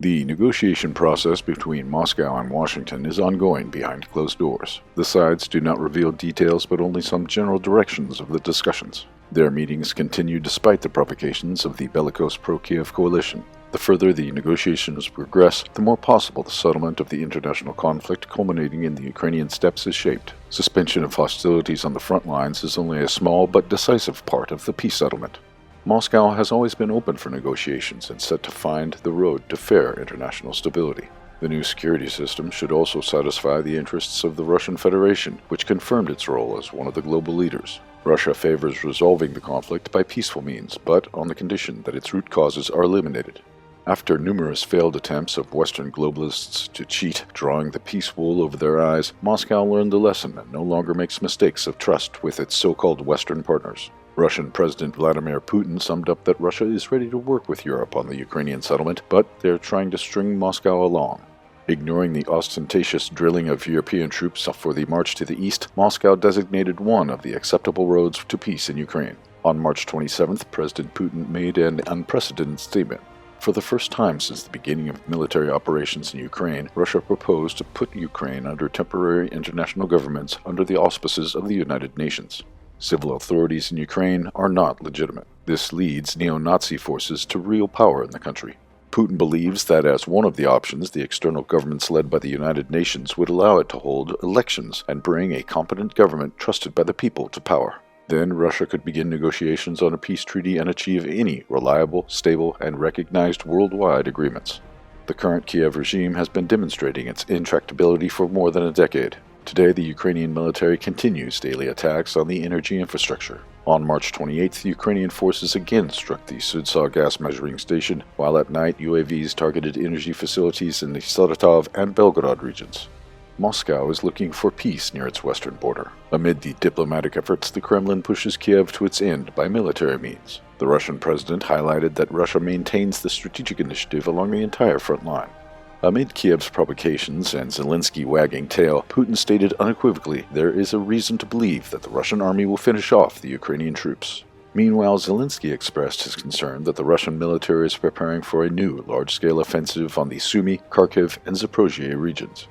The negotiation process between Moscow and Washington is ongoing behind closed doors. The sides do not reveal details but only some general directions of the discussions. Their meetings continue despite the provocations of the bellicose pro-Kiev coalition. The further the negotiations progress, the more possible the settlement of the international conflict culminating in the Ukrainian steppes is shaped. Suspension of hostilities on the front lines is only a small but decisive part of the peace settlement. Moscow has always been open for negotiations and set to find the road to fair international stability. The new security system should also satisfy the interests of the Russian Federation, which confirmed its role as one of the global leaders. Russia favors resolving the conflict by peaceful means, but on the condition that its root causes are eliminated. After numerous failed attempts of Western globalists to cheat, drawing the peace wool over their eyes, Moscow learned the lesson and no longer makes mistakes of trust with its so-called Western partners. Russian President Vladimir Putin summed up that Russia is ready to work with Europe on the Ukrainian settlement, but they're trying to string Moscow along. Ignoring the ostentatious drilling of European troops for the march to the east, Moscow designated one of the acceptable roads to peace in Ukraine. On March 27th, President Putin made an unprecedented statement. For the first time since the beginning of military operations in Ukraine, Russia proposed to put Ukraine under temporary international governments under the auspices of the United Nations. Civil authorities in Ukraine are not legitimate. This leads neo-Nazi forces to real power in the country. Putin believes that as one of the options, the external governments led by the United Nations would allow it to hold elections and bring a competent government trusted by the people to power. Then Russia could begin negotiations on a peace treaty and achieve any reliable, stable, and recognized worldwide agreements. The current Kiev regime has been demonstrating its intractability for more than a decade. Today, the Ukrainian military continues daily attacks on the energy infrastructure. On March 28th, Ukrainian forces again struck the Sudsa gas measuring station, while at night UAVs targeted energy facilities in the Saratov and Belgorod regions. Moscow is looking for peace near its western border. Amid the diplomatic efforts, the Kremlin pushes Kiev to its end by military means. The Russian president highlighted that Russia maintains the strategic initiative along the entire front line. Amid Kiev's provocations and Zelensky wagging tail, Putin stated unequivocally there is a reason to believe that the Russian army will finish off the Ukrainian troops. Meanwhile, Zelensky expressed his concern that the Russian military is preparing for a new large-scale offensive on the Sumy, Kharkiv, and Zaporozhye regions.